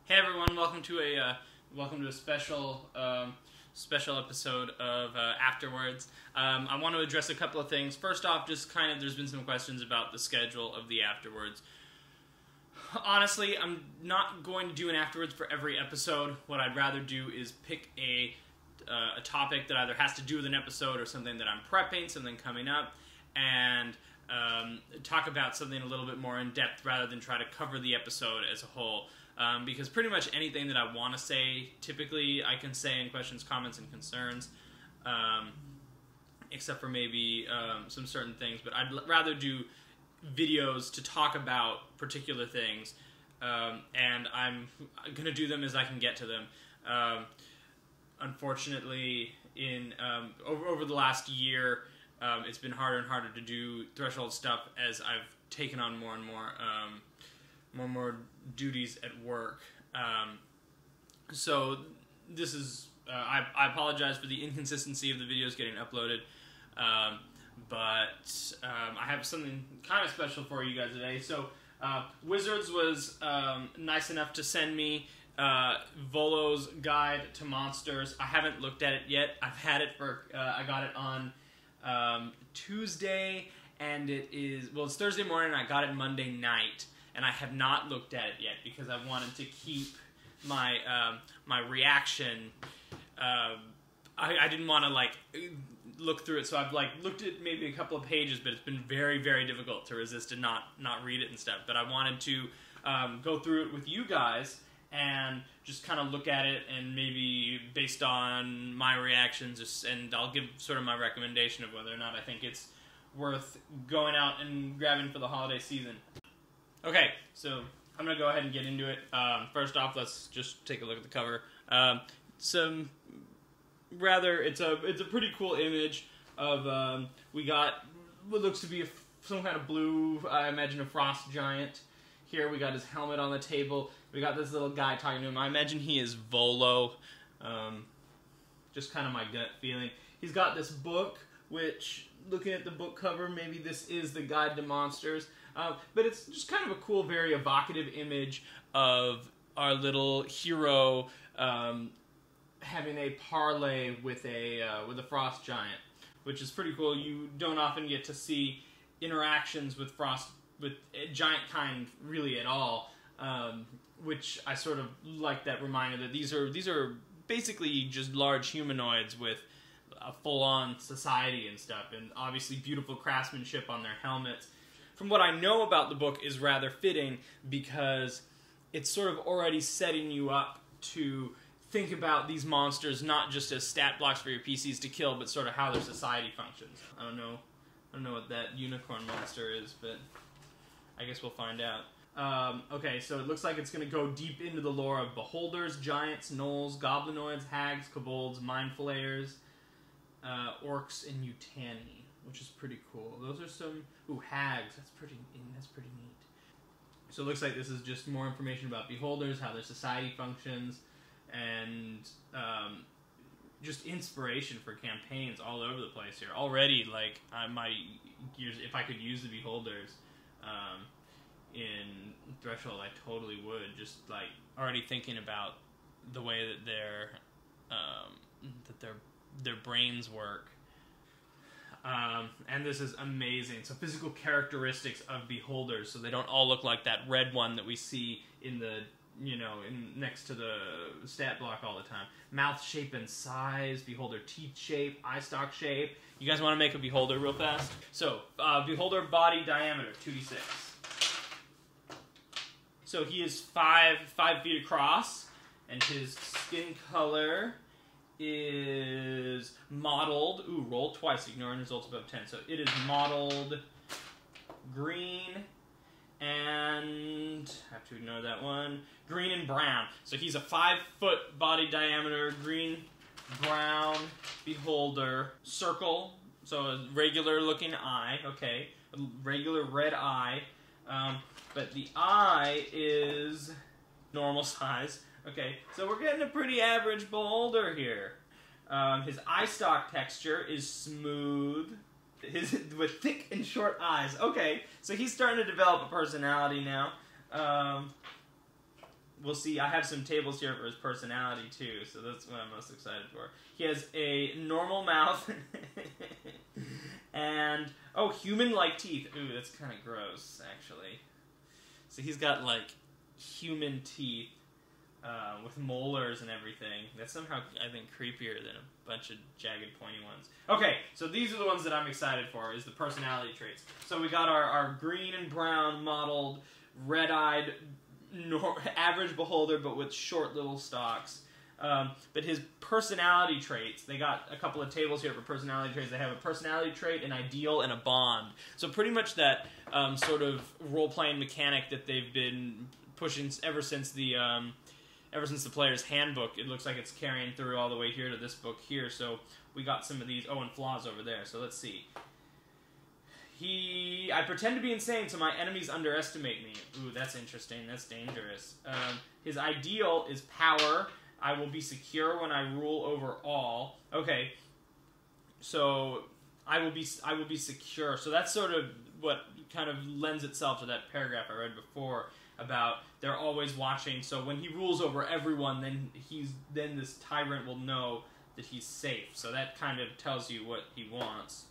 Hey everyone, welcome to a special episode of Afterwards. I want to address a couple of things. First off, just there's been some questions about the schedule of the Afterwards. Honestly, I'm not going to do an Afterwards for every episode. What I'd rather do is pick a topic that either has to do with an episode or something that I'm prepping, something coming up, and talk about something a little bit more in depth rather than try to cover the episode as a whole. Because pretty much anything that I want to say, typically I can say in questions, comments, and concerns, except for maybe some certain things. But I'd rather do videos to talk about particular things, and I'm going to do them as I can get to them. Unfortunately, over the last year, it's been harder and harder to do Threshold stuff as I've taken on more and more duties at work. So this is, I apologize for the inconsistency of the videos getting uploaded, but I have something kind of special for you guys today. So Wizards was nice enough to send me Volo's Guide to Monsters. I haven't looked at it yet. I've had it for, I got it on Tuesday, and it's Thursday morning, and I got it Monday night. And I have not looked at it yet because I wanted to keep my my reaction. I didn't want to look through it, so I've looked at maybe a couple of pages, but it's been very, very difficult to resist and not read it and stuff. But I wanted to go through it with you guys and just kind of look at it, and maybe based on my reactions, and I'll give sort of my recommendation of whether or not I think it's worth going out and grabbing for the holiday season. Okay, so I'm going to go ahead and get into it. First off, let's just take a look at the cover. It's a pretty cool image of, we got what looks to be some kind of blue, I imagine a frost giant. Here we got his helmet on the table. We got this little guy talking to him. I imagine he is Volo. Just kind of my gut feeling. He's got this book, which, looking at the book cover, maybe this is the Guide to Monsters. But it's just kind of a cool, very evocative image of our little hero having a parlay with a frost giant, which is pretty cool. You don't often get to see interactions with giant kind really at all, which I sort of like that reminder that these are basically just large humanoids with a full-on society and stuff, and obviously beautiful craftsmanship on their helmets. From what I know about the book is rather fitting because it's sort of already setting you up to think about these monsters not just as stat blocks for your PCs to kill, but sort of how their society functions. I don't know what that unicorn monster is, but I guess we'll find out. Okay, so it looks like it's going to go deep into the lore of beholders, giants, gnolls, goblinoids, hags, kobolds, mind flayers, orcs, and Utani, which is pretty cool. Those are some... Ooh, hags. That's pretty neat. So it looks like this is just more information about beholders, how their society functions, and just inspiration for campaigns all over the place here. Already, I might use, if I could use the beholders in Threshold, I totally would. Just already thinking about the way that their brains work. And this is amazing. So physical characteristics of beholders, so they don't all look like that red one that we see in the, next to the stat block all the time. Mouth shape and size, beholder teeth shape, eye stalk shape. You guys want to make a beholder real fast? So, beholder body diameter, 2d6. So he is 5 feet across, and his skin color is mottled. Ooh, roll twice, ignoring results above 10. So it is mottled green, and I have to ignore that one. Green and brown. So he's a 5-foot body diameter, green, brown beholder. Circle. So a regular looking eye. Okay, a regular red eye. But the eye is normal size. Okay, so we're getting a pretty average beholder here. His eye stalk texture is smooth, with thick and short eyes. Okay, so he's starting to develop a personality now. we'll see. I have some tables here for his personality too, so that's what I'm most excited for. He has a normal mouth and human-like teeth. Ooh, that's kind of gross, actually. So he's got like human teeth with molars and everything. That's somehow, I think, creepier than a bunch of jagged, pointy ones. Okay, so these are the ones that I'm excited for, is the personality traits. So we got our green and brown modeled, red-eyed, average beholder, but with short little stalks. But his personality traits, they got a couple of tables here for personality traits. They have a personality trait, an ideal, and a bond. So pretty much that sort of role-playing mechanic that they've been pushing ever since the player's handbook. It looks like it's carrying through all the way here to this book here. So we got some of these. Oh, and flaws over there. So let's see. I pretend to be insane so my enemies underestimate me. Ooh, that's interesting. That's dangerous. His ideal is power. I will be secure when I rule over all. Okay, so I will be secure. So that's sort of what kind of lends itself to that paragraph I read before about they're always watching. So when he rules over everyone, then this tyrant will know that he's safe. So that kind of tells you what he wants.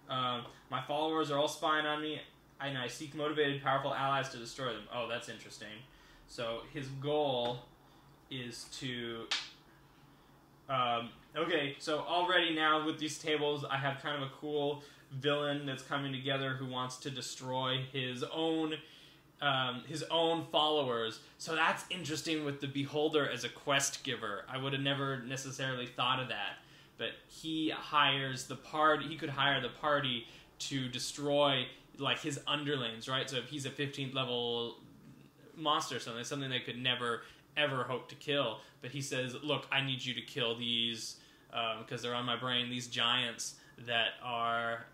My followers are all spying on me, and I seek motivated, powerful allies to destroy them. Oh, that's interesting. So his goal is to... okay, so already now with these tables, I have kind of a cool villain that's coming together who wants to destroy his own followers. So that's interesting with the Beholder as a quest giver. I would have never necessarily thought of that. But he hires the party. He could hire the party to destroy like his underlings, right? So if he's a 15th level monster, something they could never ever hope to kill, but he says, "Look, I need you to kill these because they're on my brain. These giants that are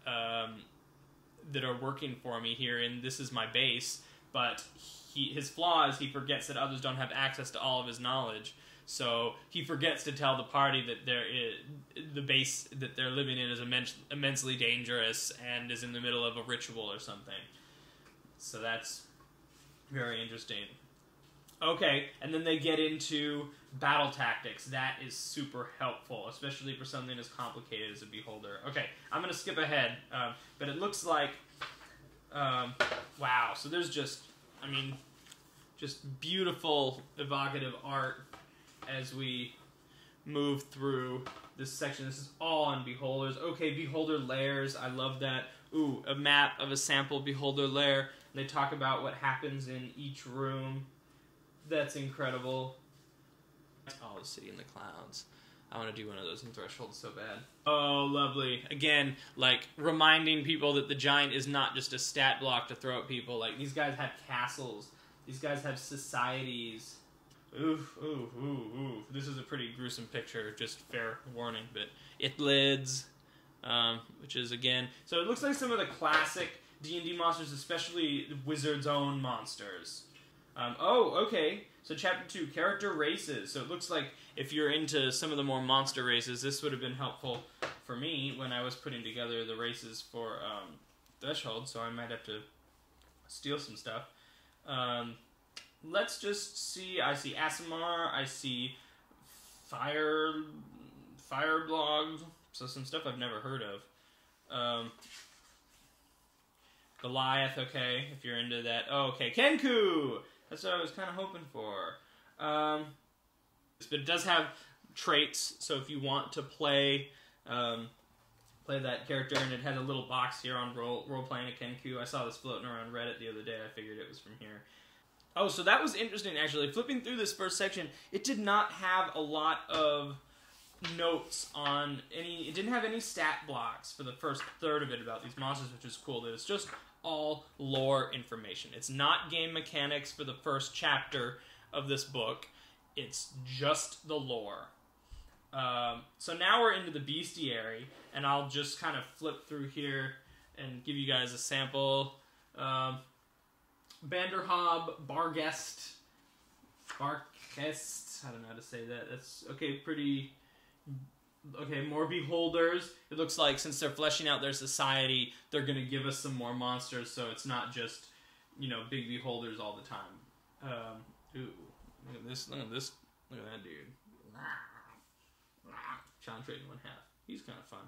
working for me here, and this is my base." But his flaw is he forgets that others don't have access to all of his knowledge. So he forgets to tell the party that the base that they're living in is immensely dangerous and is in the middle of a ritual or something. So that's very interesting. Okay, and then they get into battle tactics. That is super helpful, especially for something as complicated as a Beholder. Okay, I'm going to skip ahead, but it looks like... wow, so there's just beautiful, evocative art as we move through this section. This is all on Beholders. Okay, Beholder layers. I love that. Ooh, a map of a sample Beholder layer. They talk about what happens in each room. That's incredible. Oh, the city in the clouds. I want to do one of those in Threshold so bad. Oh, lovely. Again, like, reminding people that the giant is not just a stat block to throw at people. Like, these guys have castles. These guys have societies. Oof, oof, oof, oof. This is a pretty gruesome picture, just fair warning. But it lids, which is, again... So it looks like some of the classic D&D monsters, especially Wizard's own monsters. Oh, okay. So Chapter 2, Character Races. So it looks like if you're into some of the more monster races, this would have been helpful for me when I was putting together the races for Threshold, so I might have to steal some stuff. Let's just see. I see Asimar. I see Fireblog. So some stuff I've never heard of. Goliath, okay, if you're into that. Oh, okay, Kenku! That's what I was kind of hoping for. But it does have traits, so if you want to play that character, and it has a little box here on role-playing a Kenku. I saw this floating around Reddit the other day. I figured it was from here. Oh, so that was interesting, actually. Flipping through this first section, it did not have a lot of notes on any... It didn't have any stat blocks for the first third of it about these monsters, which is cool. It's just all lore information. It's not game mechanics for the first chapter of this book. It's just the lore. So now we're into the Bestiary, and I'll just kind of flip through here and give you guys a sample. Banderhob, Barguest, I don't know how to say that. That's, okay, pretty... Okay, more Beholders. It looks like since they're fleshing out their society, they're going to give us some more monsters, so it's not just, big Beholders all the time. Ooh, Look at this. Look at this. Look at that dude. Challenge rate in 1/2. He's kind of fun.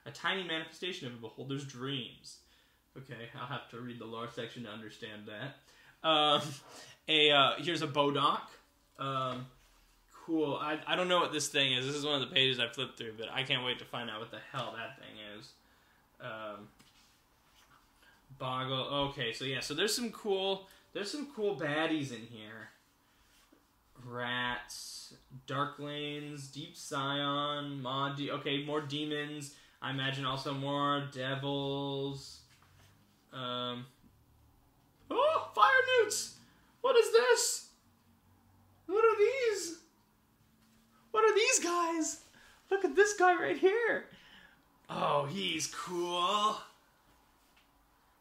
A tiny manifestation of a beholder's dreams. Okay, I'll have to read the lore section to understand that. Here's a Bodock. Cool. I don't know what this thing is. This is one of the pages I flipped through, but I can't wait to find out what the hell that thing is. Boggle. Okay, so yeah, so there's some cool baddies in here. Rats, Dark Lanes, Deep Scion, okay, more demons. I imagine also more devils. Oh, fire newts! What is this? What are these? What are these guys? Look at this guy right here. Oh, he's cool.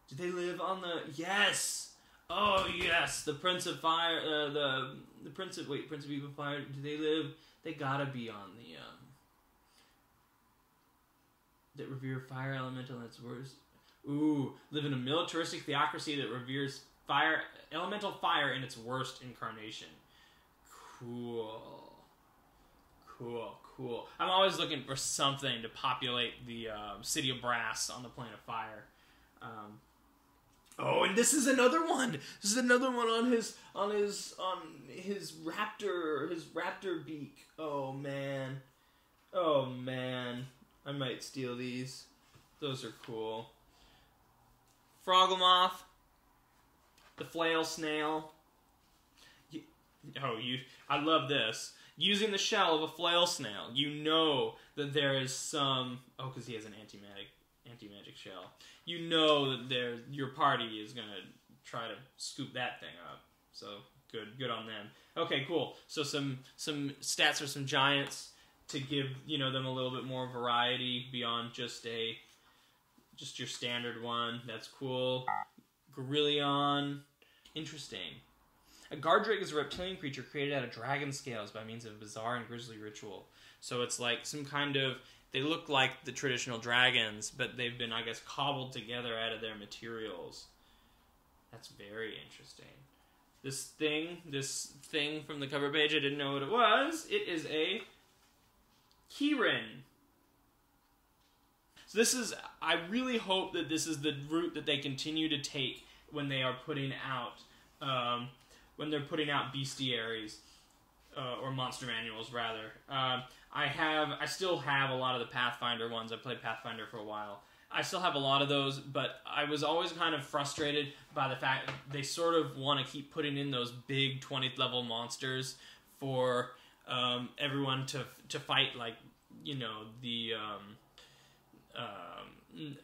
Do they live on the... Yes! Oh, yes! The Prince of Fire... the Prince of... Wait, Prince of Evil Fire. Do they live... They gotta be on the... that revere fire elemental and its worst. Ooh, live in a militaristic theocracy that reveres fire... elemental fire in its worst incarnation. Cool. Cool, cool. I'm always looking for something to populate the City of Brass on the Plane of Fire. Oh, and this is another one. This is another one on his raptor beak. Oh man. Oh man. I might steal these. Those are cool. Froglemoth. The Flail Snail. I love this. Using the shell of a Flail Snail, you know that there is some... Oh, because he has an anti-magic shell. You know that your party is going to try to scoop that thing up. So, good on them. Okay, cool. So some stats for some giants to give, them a little bit more variety beyond just your standard one. That's cool. Gorillion. Interesting. A guard drake is a reptilian creature created out of dragon scales by means of a bizarre and grisly ritual. So it's like some kind of... They look like the traditional dragons, but they've been, I guess, cobbled together out of their materials. That's very interesting. This thing from the cover page, I didn't know what it was. It is a Keyrin. So this is... I really hope that this is the route that they continue to take when they are putting out... when they're putting out bestiaries, or monster manuals, rather. I still have a lot of the Pathfinder ones. I played Pathfinder for a while. I still have a lot of those, but I was always kind of frustrated by the fact that they sort of want to keep putting in those big 20th level monsters for everyone to fight, like,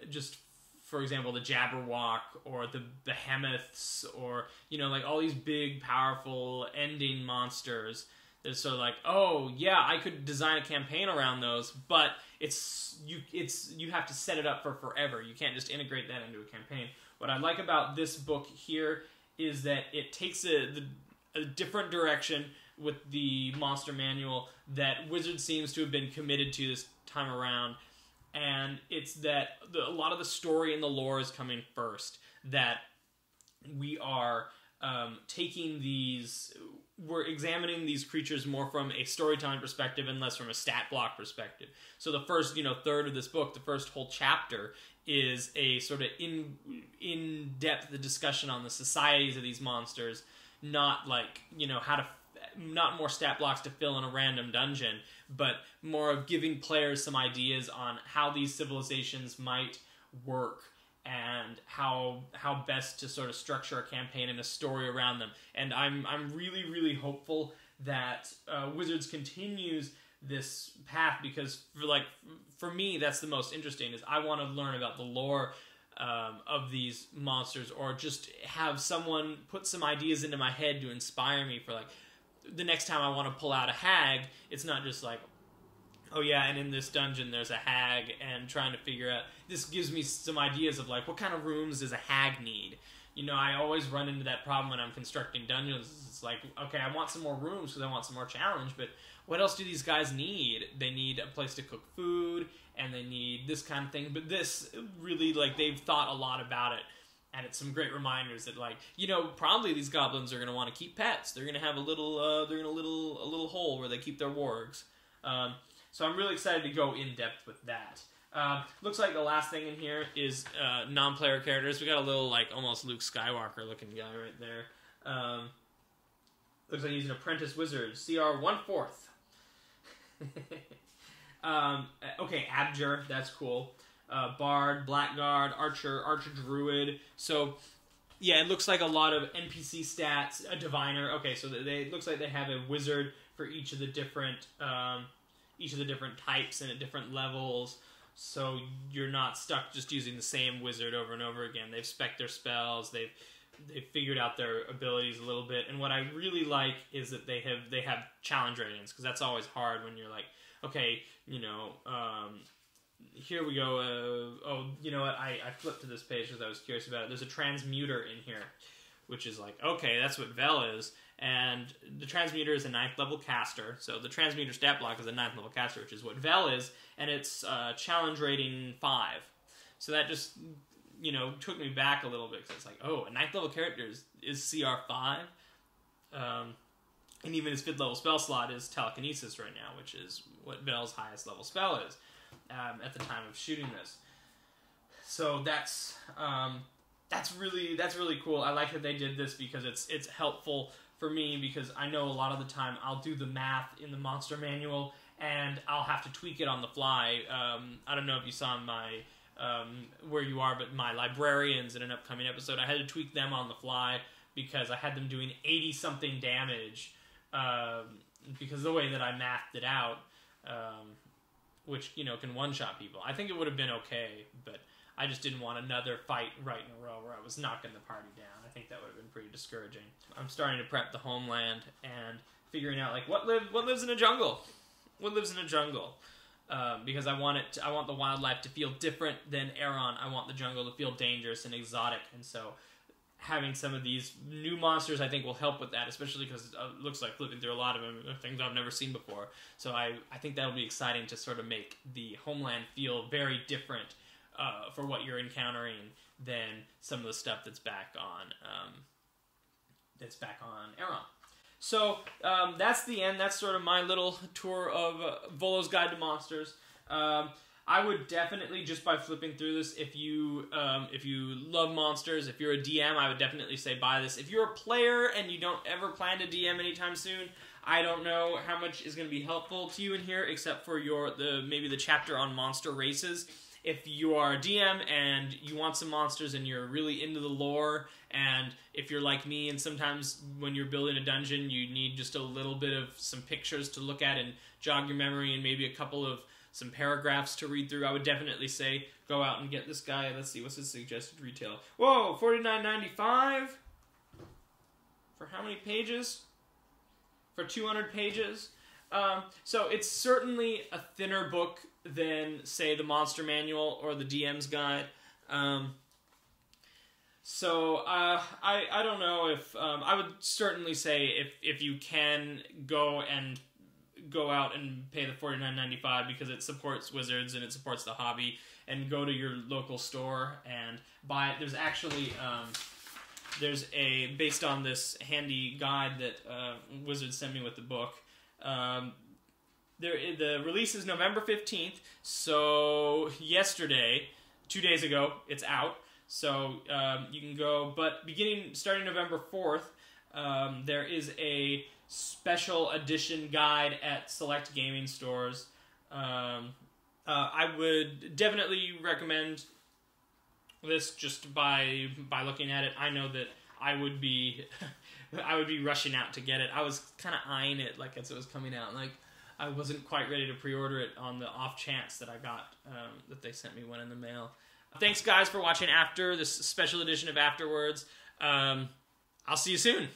just... For example, the Jabberwock or the Behemoths or, like all these big, powerful ending monsters. It's sort of like, oh, yeah, I could design a campaign around those, but you have to set it up for forever. You can't just integrate that into a campaign. What I like about this book here is that it takes a different direction with the monster manual that Wizards seems to have been committed to this time around. And it's that a lot of the story and the lore is coming first. That we are we're examining these creatures more from a storytelling perspective and less from a stat block perspective. So the first, third of this book, the first whole chapter, is a sort of in-depth discussion on the societies of these monsters, not like, not more stat blocks to fill in a random dungeon, but more of giving players some ideas on how these civilizations might work and how best to sort of structure a campaign and a story around them. And I'm really, really hopeful that Wizards continues this path, because for me, that's the most interesting, is I want to learn about the lore of these monsters, or just have someone put some ideas into my head to inspire me for, like, the next time I want to pull out a hag, it's not just like, oh yeah, and in this dungeon there's a hag, and trying to figure out... This gives me some ideas of, like, what kind of rooms does a hag need? I always run into that problem when I'm constructing dungeons. It's like, okay, I want some more rooms because I want some more challenge, but what else do these guys need? They need a place to cook food, and they need this kind of thing. But this, really, like, they've thought a lot about it. And it's some great reminders that, like, you know, probably these goblins are going to want to keep pets. They're going to have a little hole where they keep their wargs. So I'm really excited to go in depth with that. Looks like the last thing in here is non-player characters. We got a little, like, almost Luke Skywalker looking guy right there. Looks like he's an apprentice wizard. CR 1/4. Okay, Abjure, that's cool. Bard, Blackguard, Archer Druid. So, yeah, it looks like a lot of NPC stats. A Diviner. Okay, so it looks like they have a wizard for each of the different types and at different levels. So you're not stuck just using the same wizard over and over again. They've spec'd their spells. They've figured out their abilities a little bit. And what I really like is that they have challenge ratings, because that's always hard when you're like, okay, you know, here we go. Oh, you know what? I flipped to this page because I was curious about it. There's a transmuter in here, which is like, okay, that's what Vel is. And the transmuter is a 9th level caster. So the transmuter stat block is a 9th level caster, which is what Vel is. And it's challenge rating 5. So that just, you know, took me back a little bit, because it's like, oh, a 9th level character is CR 5. And even his 5th level spell slot is telekinesis right now, which is what Vel's highest level spell is at the time of shooting this. So that's really cool. I like that they did this, because it's helpful for me, because I know a lot of the time I'll do the math in the monster manual and I'll have to tweak it on the fly. I don't know if you saw in my where you are, but my librarians in an upcoming episode, I had to tweak them on the fly because I had them doing 80-something damage because of the way that I mathed it out, which, you know, can one-shot people. I think it would have been okay, but I just didn't want another fight right in a row where I was knocking the party down. I think that would have been pretty discouraging. I'm starting to prep the homeland and figuring out, like, what lives in a jungle? What lives in a jungle? Because I want the wildlife to feel different than Aeron. I want the jungle to feel dangerous and exotic, and so having some of these new monsters, I think, will help with that, especially because it looks like flipping through a lot of them are things I've never seen before. So I think that'll be exciting to sort of make the homeland feel very different for what you're encountering than some of the stuff that's back on Aeron. So that's the end. That's sort of my little tour of Volo's Guide to Monsters. I would definitely, just by flipping through this, if you love monsters, if you're a DM, I would definitely say buy this. If you're a player and you don't ever plan to DM anytime soon, I don't know how much is going to be helpful to you in here, except for maybe the chapter on monster races. If you are a DM and you want some monsters and you're really into the lore, and if you're like me and sometimes when you're building a dungeon you need just a little bit of some pictures to look at and jog your memory and maybe a couple of some paragraphs to read through, I would definitely say go out and get this guy. Let's see, what's his suggested retail? Whoa, $49.95? For how many pages? For 200 pages? So it's certainly a thinner book than, say, the Monster Manual or the DM's Guide. So I don't know if I would certainly say if you can go out and pay the $49.95 because it supports Wizards and it supports the hobby, and go to your local store and buy it. There's actually based on this handy guide that Wizards sent me with the book. The release is November 15th, so yesterday, 2 days ago, it's out. So you can go, but starting November 4th, there is a special edition guide at select gaming stores. I would definitely recommend this just by looking at it. I know that I would be rushing out to get it. I was kind of eyeing it like as it was coming out. Like I wasn't quite ready to pre-order it on the off chance that I got that they sent me one in the mail. Thanks guys for watching After, this special edition of Afterwards. I'll see you soon.